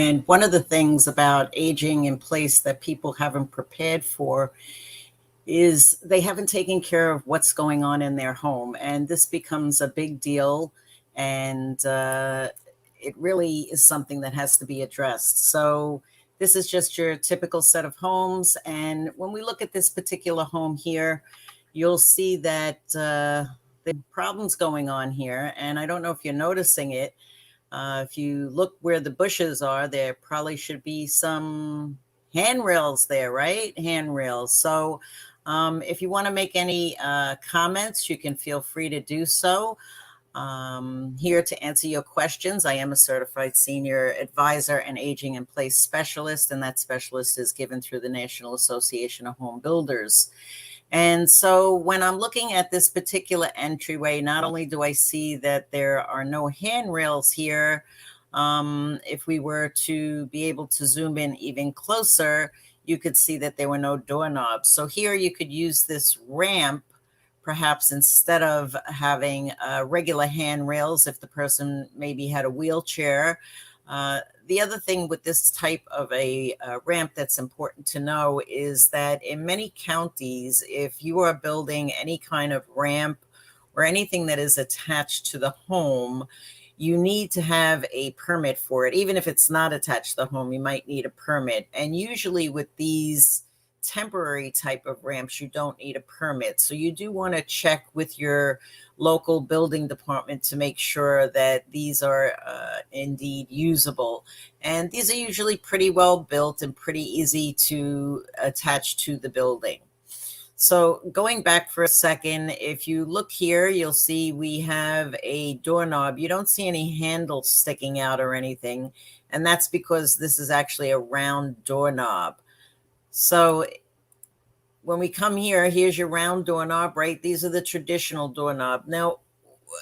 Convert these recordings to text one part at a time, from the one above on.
And one of the things about aging in place that people haven't prepared for is they haven't taken care of what's going on in their home. And this becomes a big deal. And it really is something that has to be addressed. So this is just your typical set of homes. And when we look at this particular home here, you'll see that the problems going on here. And I don't know if you're noticing it. If you look where the bushes are, there probably should be some handrails there, right? Handrails. So if you want to make any comments, you can feel free to do so. Here to answer your questions. I am a certified senior advisor and aging in place specialist, and that specialist is given through the National Association of Home Builders. And so when I'm looking at this particular entryway, not only do I see that there are no handrails here, if we were to be able to zoom in even closer, you could see that there were no doorknobs. So here you could use this ramp, perhaps instead of having regular handrails, if the person maybe had a wheelchair. The other thing with this type of a ramp that's important to know is that in many counties, if you are building any kind of ramp or anything that is attached to the home, you need to have a permit for it. Even if it's not attached to the home, you might need a permit. And usually with these temporary type of ramps, you don't need a permit. So you do want to check with your local building department to make sure that these are indeed usable. And these are usually pretty well built and pretty easy to attach to the building. So going back for a second, if you look here, you'll see we have a doorknob. You don't see any handles sticking out or anything. And that's because this is actually a round doorknob. So when we come here, here's your round doorknob, right? These are the traditional doorknob. Now,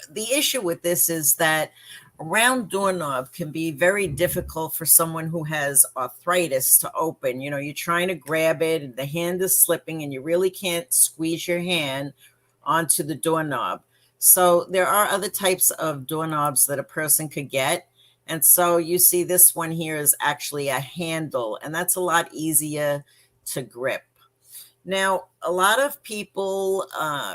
the issue with this is that a round doorknob can be very difficult for someone who has arthritis to open. You know, you're trying to grab it and the hand is slipping and you really can't squeeze your hand onto the doorknob. So there are other types of doorknobs that a person could get. And so you see this one here is actually a handle, and that's a lot easier to grip. Now, a lot of people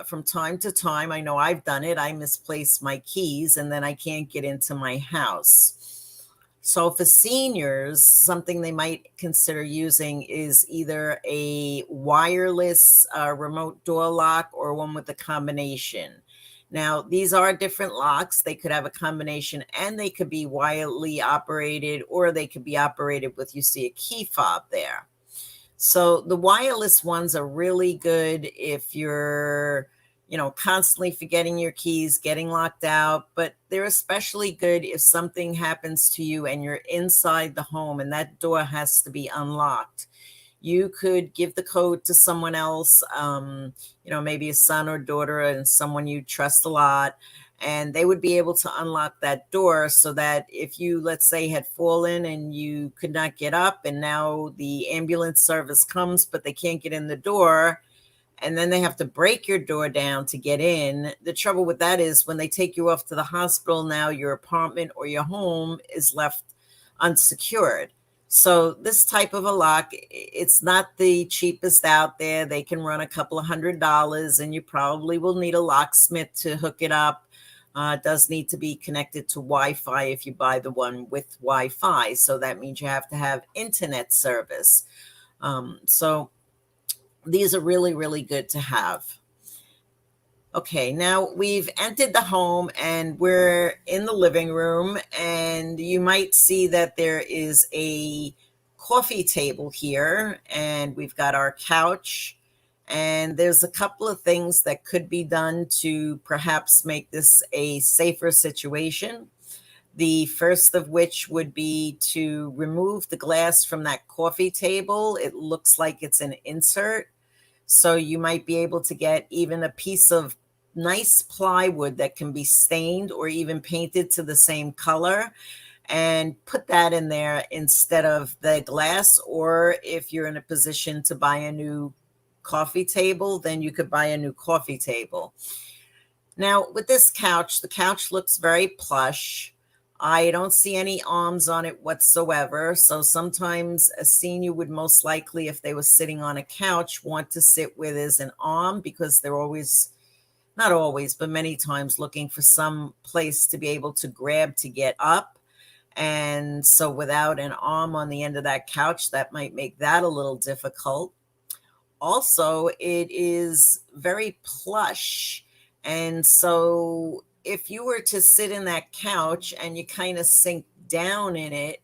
from time to time, I know I've done it, I misplace my keys and then I can't get into my house. So for seniors, something they might consider using is either a wireless remote door lock or one with a combination. Now, these are different locks. They could have a combination and they could be wirely operated, or they could be operated with, you see a key fob there. So the wireless ones are really good if you're, constantly forgetting your keys, getting locked out, but they're especially good if something happens to you and you're inside the home and that door has to be unlocked. You could give the code to someone else, maybe a son or daughter and someone you trust a lot, and they would be able to unlock that door so that if you, let's say, had fallen and you could not get up and now the ambulance service comes, but they can't get in the door, and then they have to break your door down to get in. The trouble with that is when they take you off to the hospital, now your apartment or your home is left unsecured. So this type of a lock, it's not the cheapest out there. They can run a couple of $100s, and you probably will need a locksmith to hook it up. It does need to be connected to Wi-Fi if you buy the one with Wi-Fi. So that means you have to have internet service. So these are really, really good to have. Okay, now we've entered the home and we're in the living room, and you might see that there is a coffee table here, and we've got our couch, and there's a couple of things that could be done to perhaps make this a safer situation. The first of which would be to remove the glass from that coffee table. It looks like it's an insert. So you might be able to get even a piece of nice plywood that can be stained or even painted to the same color and put that in there instead of the glass. Or if you're in a position to buy a new coffee table, then you could buy a new coffee table. Now with this couch, the couch looks very plush. I don't see any arms on it whatsoever. So sometimes a senior would most likely, if they were sitting on a couch, want to sit with is an arm, because they're always, not always, but many times looking for some place to be able to grab to get up. And so without an arm on the end of that couch, that might make that a little difficult. Also, it is very plush. And so if you were to sit in that couch and you kind of sink down in it,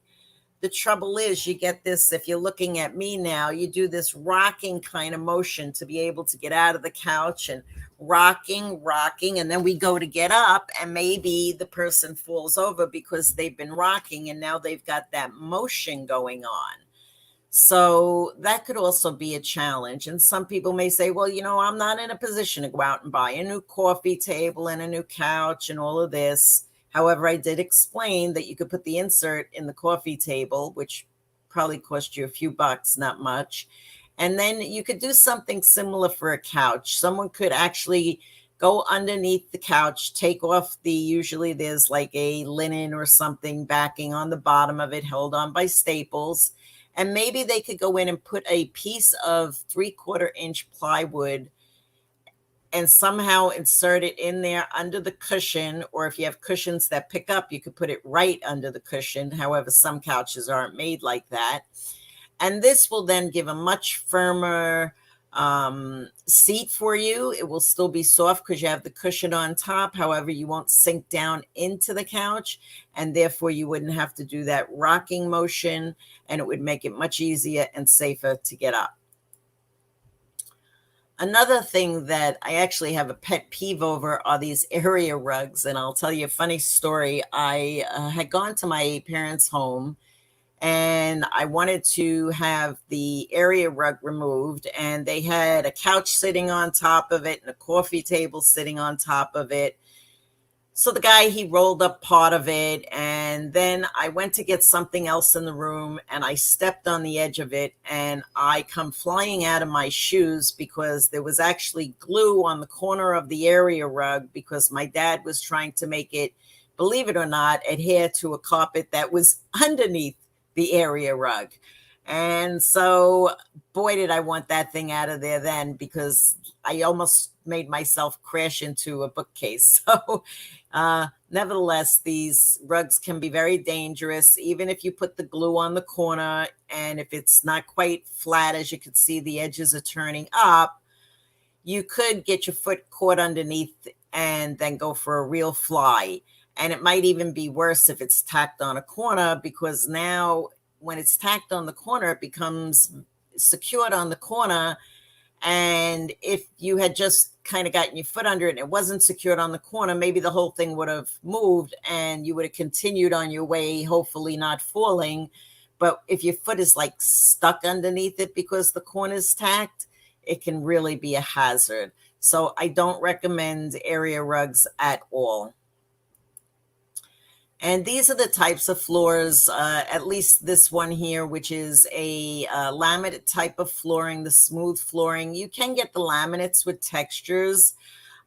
the trouble is you get this, if you're looking at me now, you do this rocking kind of motion to be able to get out of the couch, and rocking, and then we go to get up and maybe the person falls over because they've been rocking and now they've got that motion going on. So that could also be a challenge. And some people may say, well, I'm not in a position to go out and buy a new coffee table and a new couch and all of this. However, I did explain that you could put the insert in the coffee table, which probably cost you a few bucks, not much. And then you could do something similar for a couch. Someone could actually go underneath the couch, take off usually there's like a linen or something backing on the bottom of it, held on by staples. And maybe they could go in and put a piece of 3/4-inch plywood and somehow insert it in there under the cushion. Or if you have cushions that pick up, you could put it right under the cushion. However, some couches aren't made like that. And this will then give a much firmer seat for you. It will still be soft because you have the cushion on top. However, you won't sink down into the couch, and therefore you wouldn't have to do that rocking motion, and it would make it much easier and safer to get up. Another thing that I actually have a pet peeve over are these area rugs. And I'll tell you a funny story. I had gone to my parents' home and I wanted to have the area rug removed, and they had a couch sitting on top of it and a coffee table sitting on top of it. So the guy, he rolled up part of it, and then I went to get something else in the room and I stepped on the edge of it and I come flying out of my shoes because there was actually glue on the corner of the area rug, because my dad was trying to make it, believe it or not, adhere to a carpet that was underneath the area rug. And so, boy, did I want that thing out of there then, because I almost made myself crash into a bookcase. So, nevertheless, these rugs can be very dangerous, even if you put the glue on the corner. And if it's not quite flat, as you can see, the edges are turning up, you could get your foot caught underneath and then go for a real fly. And it might even be worse if it's tacked on a corner, because now when it's tacked on the corner, it becomes secured on the corner. And if you had just kind of gotten your foot under it and it wasn't secured on the corner, maybe the whole thing would have moved and you would have continued on your way, hopefully not falling. But if your foot is like stuck underneath it because the corner is tacked, it can really be a hazard. So I don't recommend area rugs at all. And these are the types of floors, at least this one here, which is a laminate type of flooring, the smooth flooring. You can get the laminates with textures.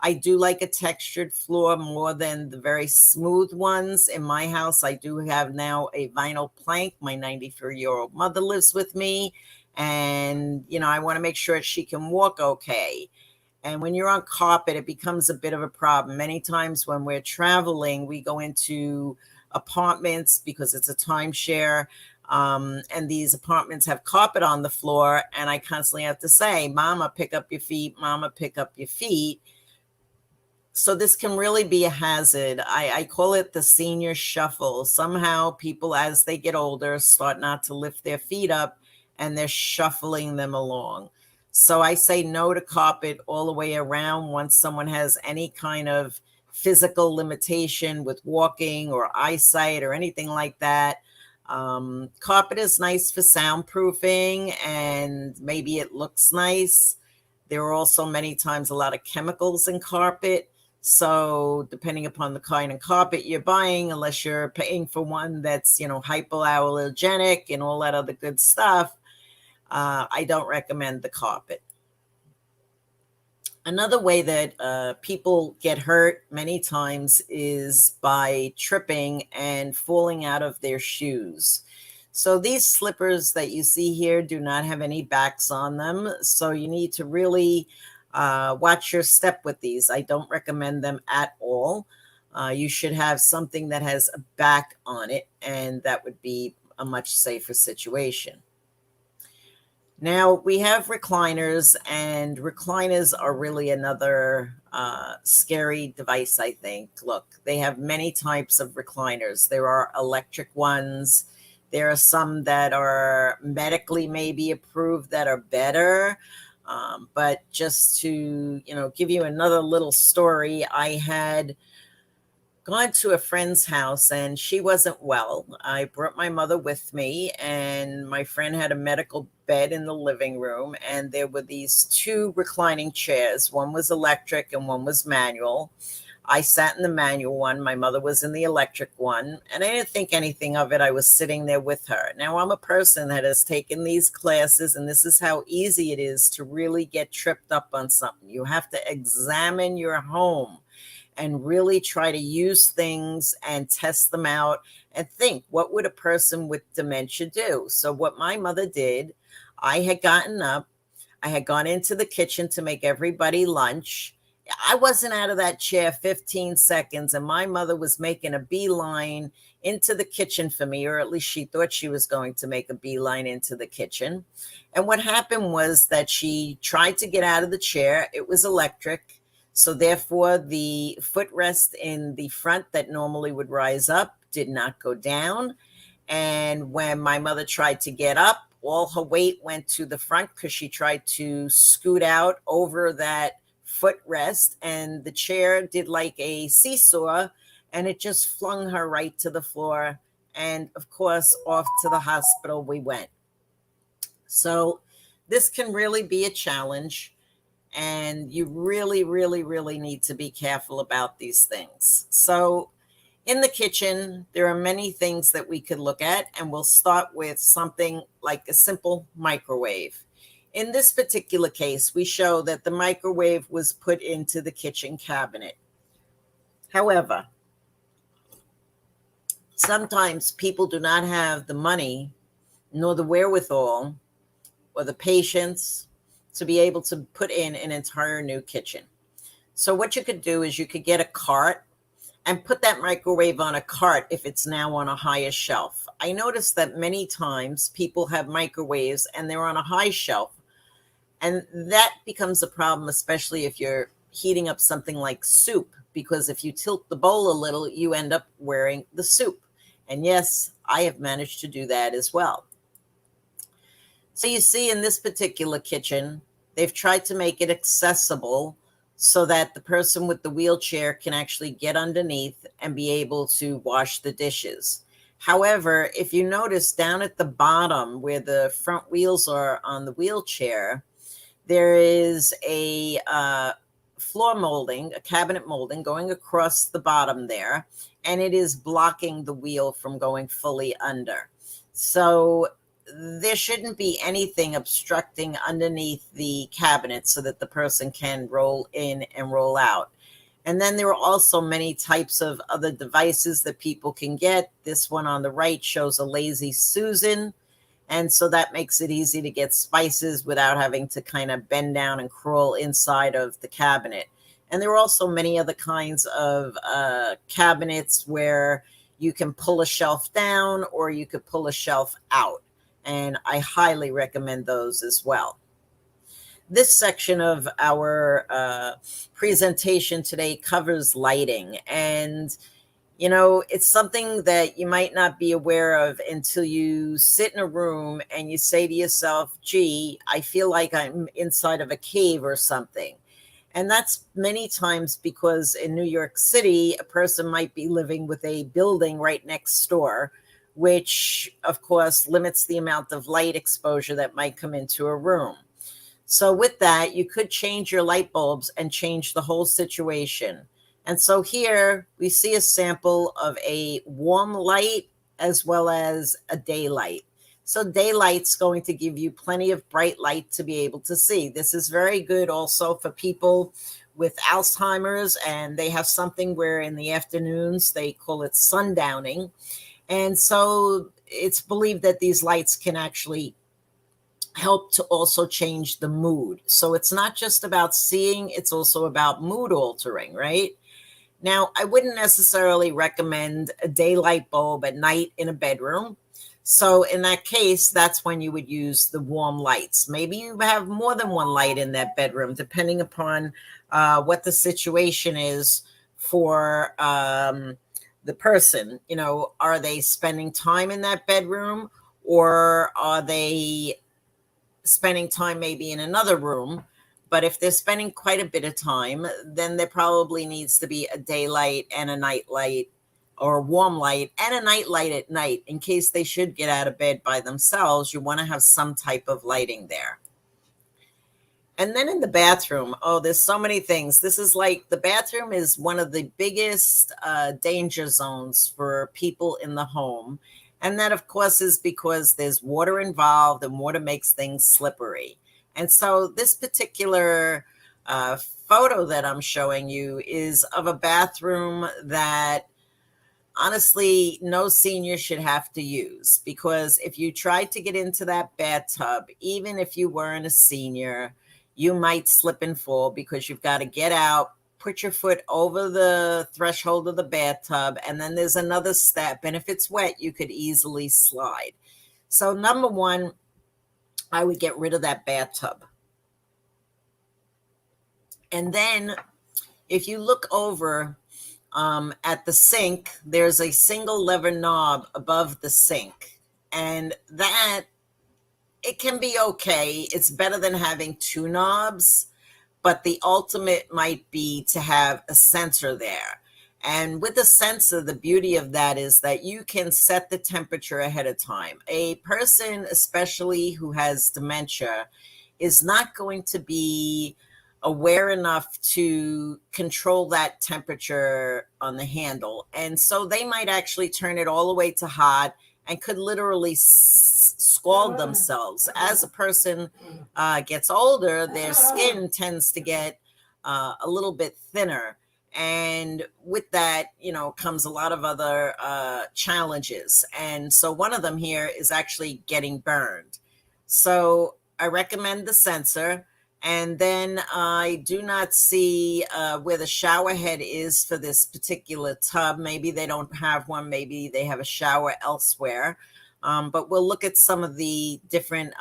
I do like a textured floor more than the very smooth ones. In my house, I do have now a vinyl plank. My 94-year-old mother lives with me, and, I want to make sure she can walk okay. And when you're on carpet, it becomes a bit of a problem. Many times when we're traveling, we go into apartments because it's a timeshare. And these apartments have carpet on the floor. And I constantly have to say, Mama, pick up your feet. Mama, pick up your feet. So this can really be a hazard. I call it the senior shuffle. Somehow people, as they get older, start not to lift their feet up and they're shuffling them along. So I say no to carpet all the way around. Once someone has any kind of physical limitation with walking or eyesight or anything like that, carpet is nice for soundproofing and maybe it looks nice. There are also many times a lot of chemicals in carpet. So depending upon the kind of carpet you're buying, unless you're paying for one that's, hypoallergenic and all that other good stuff, I don't recommend the carpet. Another way that people get hurt many times is by tripping and falling out of their shoes. So these slippers that you see here do not have any backs on them. So you need to really watch your step with these. I don't recommend them at all. You should have something that has a back on it, and that would be a much safer situation. Now we have recliners, and recliners are really another scary device, I think. Look, they have many types of recliners. There are electric ones. There are some that are medically maybe approved that are better. But just to, give you another little story, I had gone to a friend's house and she wasn't well. I brought my mother with me, and my friend had a medical bed in the living room, and there were these two reclining chairs. One was electric and one was manual. I sat in the manual one. My mother was in the electric one, and I didn't think anything of it. I was sitting there with her. Now, I'm a person that has taken these classes, and this is how easy it is to really get tripped up on something. You have to examine your home and really try to use things and test them out and think, what would a person with dementia do? So what my mother did, I had gotten up, I had gone into the kitchen to make everybody lunch. I wasn't out of that chair 15 seconds, and my mother was making a beeline into the kitchen for me, or at least she thought she was going to make a beeline into the kitchen. And what happened was that she tried to get out of the chair. It was electric. So therefore, the footrest in the front that normally would rise up did not go down. And when my mother tried to get up, all her weight went to the front because she tried to scoot out over that footrest, and the chair did like a seesaw, and it just flung her right to the floor. And of course, off to the hospital we went. So this can really be a challenge, and you really, really, really need to be careful about these things. So in the kitchen, there are many things that we could look at, and we'll start with something like a simple microwave. In this particular case, we show that the microwave was put into the kitchen cabinet. However, sometimes people do not have the money nor the wherewithal or the patience to be able to put in an entire new kitchen. So what you could do is you could get a cart and put that microwave on a cart if it's now on a higher shelf. I noticed that many times people have microwaves and they're on a high shelf, and that becomes a problem, especially if you're heating up something like soup, because if you tilt the bowl a little, you end up wearing the soup. And yes, I have managed to do that as well. So you see in this particular kitchen, they've tried to make it accessible so that the person with the wheelchair can actually get underneath and be able to wash the dishes. However, if you notice down at the bottom where the front wheels are on the wheelchair, there is a floor molding, a cabinet molding going across the bottom there, and it is blocking the wheel from going fully under. So there shouldn't be anything obstructing underneath the cabinet so that the person can roll in and roll out. And then there are also many types of other devices that people can get. This one on the right shows a Lazy Susan. And so that makes it easy to get spices without having to kind of bend down and crawl inside of the cabinet. And there are also many other kinds of cabinets where you can pull a shelf down or you could pull a shelf out. And I highly recommend those as well. This section of our presentation today covers lighting. And it's something that you might not be aware of until you sit in a room and you say to yourself, gee, I feel like I'm inside of a cave or something. And that's many times because in New York City, a person might be living with a building right next door, which of course limits the amount of light exposure that might come into a room. So with that, you could change your light bulbs and change the whole situation. And so here we see a sample of a warm light as well as a daylight. So daylight's going to give you plenty of bright light to be able to see. This is very good also for people with Alzheimer's, and they have something where in the afternoons they call it sundowning. And so it's believed that these lights can actually help to also change the mood. So it's not just about seeing, it's also about mood altering, right? Now, I wouldn't necessarily recommend a daylight bulb at night in a bedroom. So in that case, that's when you would use the warm lights. Maybe you have more than one light in that bedroom, depending upon what the situation is for the person. You know, are they spending time in that bedroom, or are they spending time maybe in another room? But if they're spending quite a bit of time, then there probably needs to be a daylight and a night light, or a warm light and a night light at night. In case they should get out of bed by themselves, you want to have some type of lighting there. And then in the bathroom, oh, there's so many things. This is like, the bathroom is one of the biggest danger zones for people in the home. And that, of course, is because there's water involved, and water makes things slippery. And so this particular photo that I'm showing you is of a bathroom that honestly no senior should have to use, because if you tried to get into that bathtub, even if you weren't a senior, you might slip and fall, because you've got to get out, put your foot over the threshold of the bathtub, and then there's another step. And if it's wet, you could easily slide. So number one, I would get rid of that bathtub. And then if you look over at the sink, there's a single lever knob above the sink. And that, it can be okay. It's better than having two knobs, but the ultimate might be to have a sensor there. And with a sensor, the beauty of that is that you can set the temperature ahead of time. A person, especially who has dementia, is not going to be aware enough to control that temperature on the handle. And so they might actually turn it all the way to hot and could literally scald themselves. As a person gets older, their skin tends to get a little bit thinner. And with that, you know, comes a lot of other challenges. And so one of them here is actually getting burned. So I recommend the sensor. And then I do not see where the shower head is for this particular tub. Maybe they don't have one. Maybe they have a shower elsewhere. But we'll look at some of the different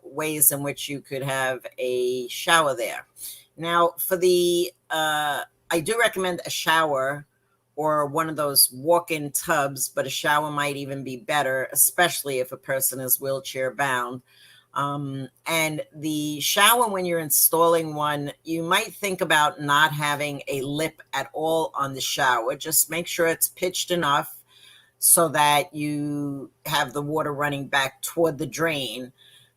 ways in which you could have a shower there. Now, for the, I do recommend a shower or one of those walk-in tubs, but a shower might even be better, especially if a person is wheelchair bound. And the shower, when you're installing one, you might think about not having a lip at all on the shower. Just make sure it's pitched enough so that you have the water running back toward the drain.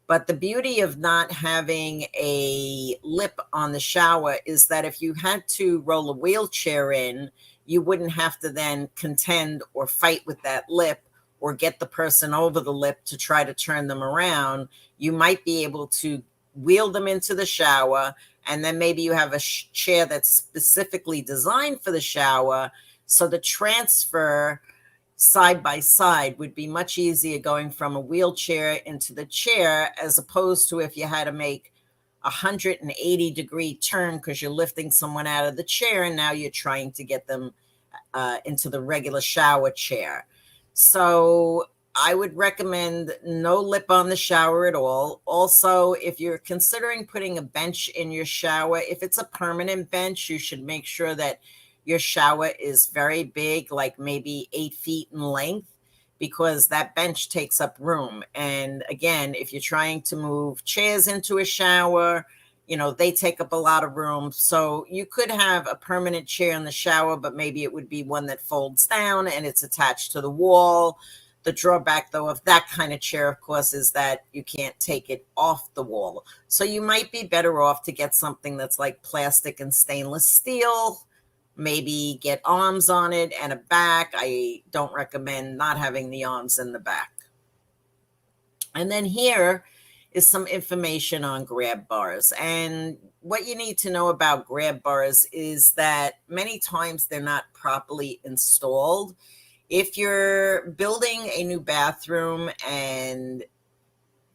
But the beauty of not having a lip on the shower is that if you had to roll a wheelchair in, you wouldn't have to then contend or fight with that lip, or get the person over the lip to try to turn them around. You might be able to wheel them into the shower, and then maybe you have a chair that's specifically designed for the shower. So the transfer side by side would be much easier going from a wheelchair into the chair, as opposed to if you had to make a 180-degree turn because you're lifting someone out of the chair and now you're trying to get them into the regular shower chair. So I would recommend no lip on the shower at all. Also, if you're considering putting a bench in your shower, if it's a permanent bench, you should make sure that your shower is very big, like maybe 8 feet in length, because that bench takes up room. And again, if you're trying to move chairs into a shower, you know, they take up a lot of room. So you could have a permanent chair in the shower, but maybe it would be one that folds down and it's attached to the wall. The drawback, though, of that kind of chair, of course, is that you can't take it off the wall. So you might be better off to get something that's like plastic and stainless steel, maybe get arms on it and a back. I don't recommend not having the arms in the back. And then here is some information on grab bars. And what you need to know about grab bars is that many times they're not properly installed. If you're building a new bathroom and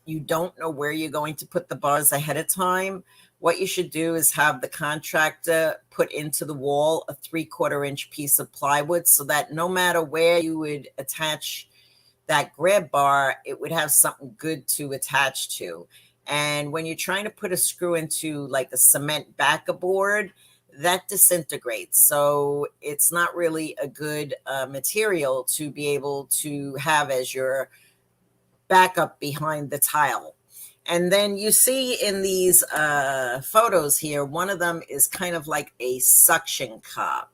you don't know where you're going to put the bars ahead of time, what you should do is have the contractor put into the wall a 3/4 inch piece of plywood so that no matter where you would attach that grab bar, it would have something good to attach to. And when you're trying to put a screw into like a cement backer board, that disintegrates. So it's not really a good material to be able to have as your backup behind the tile. And then you see in these photos here, one of them is kind of like a suction cup.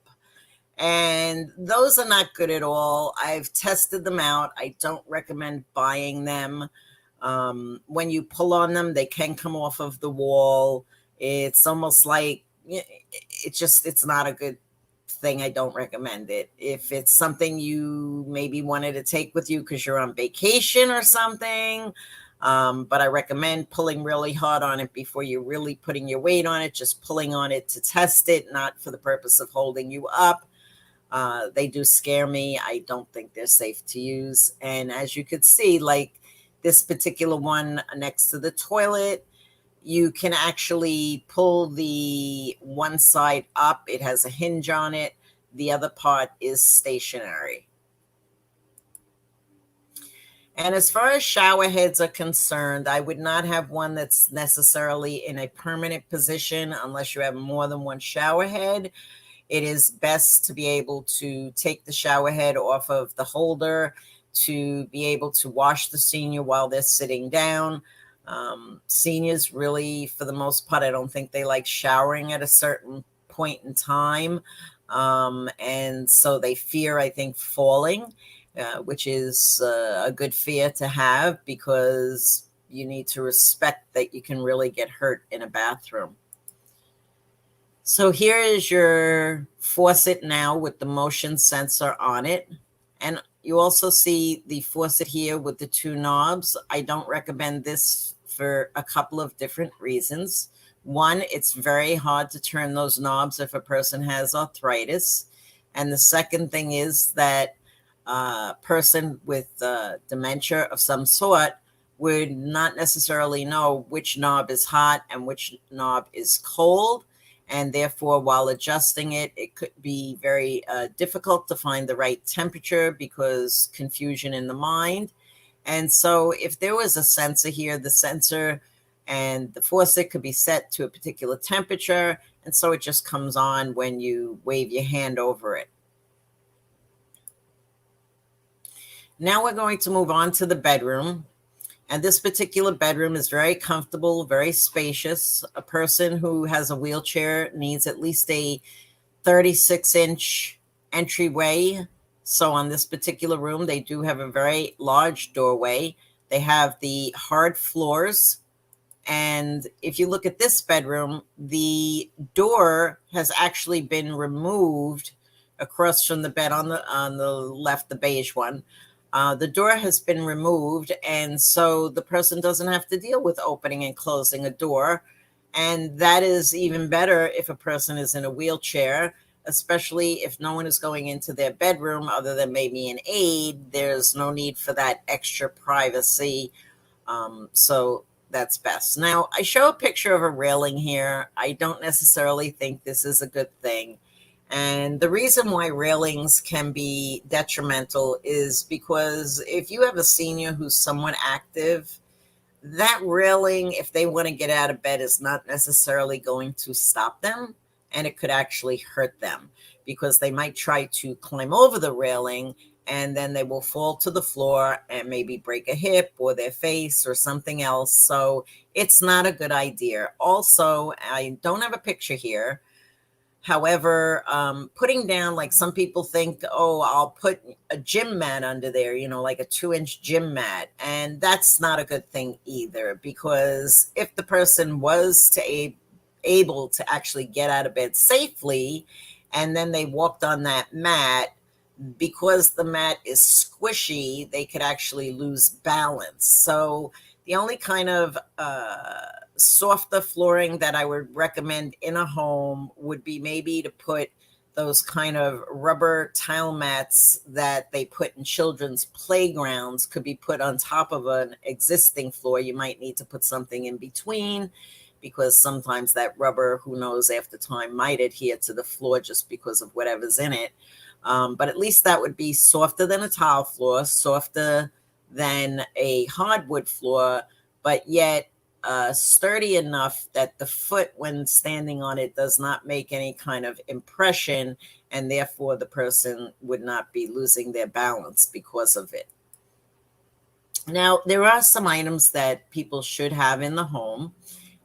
And those are not good at all. I've tested them out. I don't recommend buying them. When you pull on them, they can come off of the wall. It's almost like it's not a good thing. I don't recommend it. If it's something you maybe wanted to take with you because you're on vacation or something, but I recommend pulling really hard on it before you're really putting your weight on it, just pulling on it to test it, not for the purpose of holding you up. They do scare me. I don't think they're safe to use. And as you could see, like this particular one next to the toilet, you can actually pull the one side up. It has a hinge on it. The other part is stationary. And as far as shower heads are concerned, I would not have one that's necessarily in a permanent position unless you have more than one shower head. It is best to be able to take the shower head off of the holder to be able to wash the senior while they're sitting down. Seniors really, for the most part, I don't think they like showering at a certain point in time. And so they fear, I think, falling, which is a good fear to have because you need to respect that you can really get hurt in a bathroom. So here is your faucet now with the motion sensor on it. And you also see the faucet here with the two knobs. I don't recommend this for a couple of different reasons. One, it's very hard to turn those knobs if a person has arthritis. And the second thing is that a person with dementia of some sort would not necessarily know which knob is hot and which knob is cold. And therefore, while adjusting it, it could be very difficult to find the right temperature because confusion in the mind. And so if there was a sensor here, the sensor and the faucet could be set to a particular temperature. And so it just comes on when you wave your hand over it. Now we're going to move on to the bedroom. And this particular bedroom is very comfortable, very spacious. A person who has a wheelchair needs at least a 36-inch entryway. So on this particular room, they do have a very large doorway. They have the hard floors. And if you look at this bedroom, the door has actually been removed across from the bed on the left, the beige one. The door has been removed, and so the person doesn't have to deal with opening and closing a door. And that is even better if a person is in a wheelchair, especially if no one is going into their bedroom other than maybe an aide. There's no need for that extra privacy. So that's best. Now, I show a picture of a railing here. I don't necessarily think this is a good thing. And the reason why railings can be detrimental is because if you have a senior who's somewhat active, that railing, if they want to get out of bed, is not necessarily going to stop them. And it could actually hurt them because they might try to climb over the railing and then they will fall to the floor and maybe break a hip or their face or something else. So it's not a good idea. Also, I don't have a picture here. However, putting down, like some people think, oh, I'll put a gym mat under there, like a 2-inch gym mat. And that's not a good thing either, because if the person was able to actually get out of bed safely, and then they walked on that mat, because the mat is squishy, they could actually lose balance. So the only kind of softer flooring that I would recommend in a home would be maybe to put those kind of rubber tile mats that they put in children's playgrounds, could be put on top of an existing floor. You might need to put something in between, because sometimes that rubber, who knows, after time might adhere to the floor just because of whatever's in it. But at least that would be softer than a tile floor, softer than a hardwood floor, but yet sturdy enough that the foot, when standing on it, does not make any kind of impression, and therefore the person would not be losing their balance because of it. Now, there are some items that people should have in the home,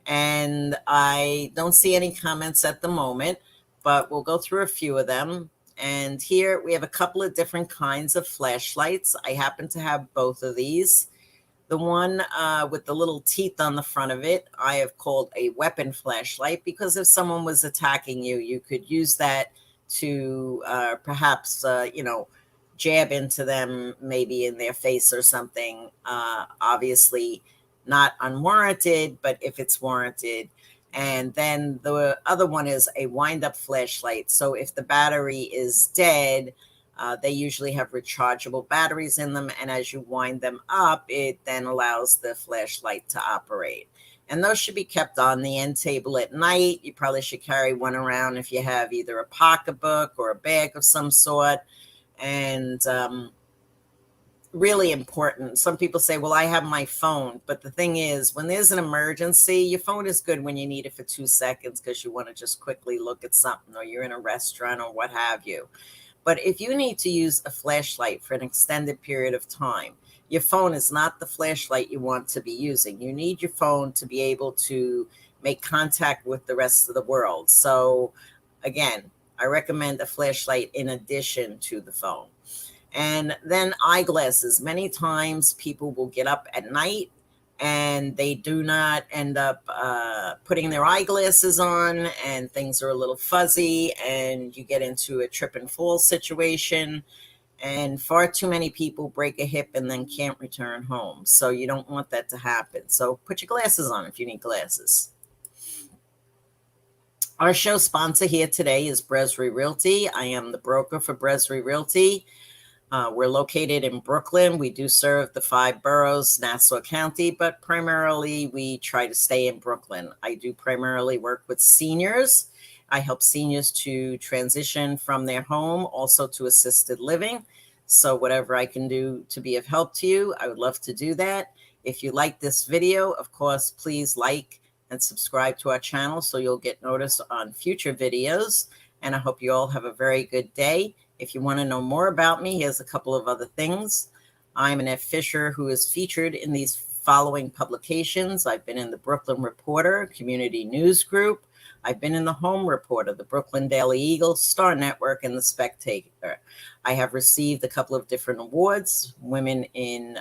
and I don't see any comments at the moment, but we'll go through a few of them. And here we have a couple of different kinds of flashlights. I happen to have both of these. The one with the little teeth on the front of it, I have called a weapon flashlight, because if someone was attacking you, you could use that to perhaps, jab into them, maybe in their face or something. Obviously not unwarranted, but if it's warranted. And then the other one is a wind-up flashlight. So if the battery is dead, they usually have rechargeable batteries in them, and as you wind them up, it then allows the flashlight to operate. And those should be kept on the end table at night. You probably should carry one around if you have either a pocketbook or a bag of some sort. And really important. Some people say, well, I have my phone. But the thing is, when there's an emergency, your phone is good when you need it for 2 seconds because you want to just quickly look at something, or you're in a restaurant or what have you. But if you need to use a flashlight for an extended period of time, your phone is not the flashlight you want to be using. You need your phone to be able to make contact with the rest of the world. So again, I recommend a flashlight in addition to the phone. And then eyeglasses. Many times people will get up at night and they do not end up putting their eyeglasses on, and things are a little fuzzy, and you get into a trip and fall situation. And far too many people break a hip and then can't return home. So you don't want that to happen. So put your glasses on if you need glasses. Our show sponsor here today is Bresry Realty. I am the broker for Bresry Realty. We're located in Brooklyn. We do serve the 5 boroughs, Nassau County, but primarily we try to stay in Brooklyn. I do primarily work with seniors. I help seniors to transition from their home also to assisted living. So whatever I can do to be of help to you, I would love to do that. If you like this video, of course, please like and subscribe to our channel so you'll get notice on future videos. And I hope you all have a very good day. If you want to know more about me, here's a couple of other things. I'm Annette Fisher, who is featured in these following publications. I've been in the Brooklyn Reporter, Community News Group. I've been in the Home Reporter, the Brooklyn Daily Eagle, Star Network, and the Spectator. I have received a couple of different awards, Women in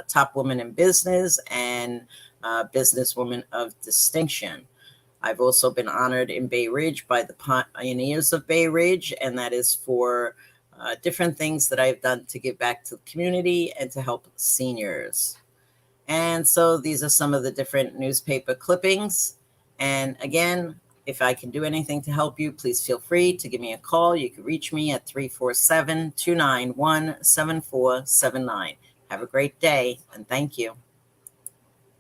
Top Women in Business and Businesswoman of Distinction. I've also been honored in Bay Ridge by the Pioneers of Bay Ridge, and that is for different things that I've done to give back to the community and to help seniors. And so these are some of the different newspaper clippings. And again, if I can do anything to help you, please feel free to give me a call. You can reach me at 347-291-7479. Have a great day, and thank you.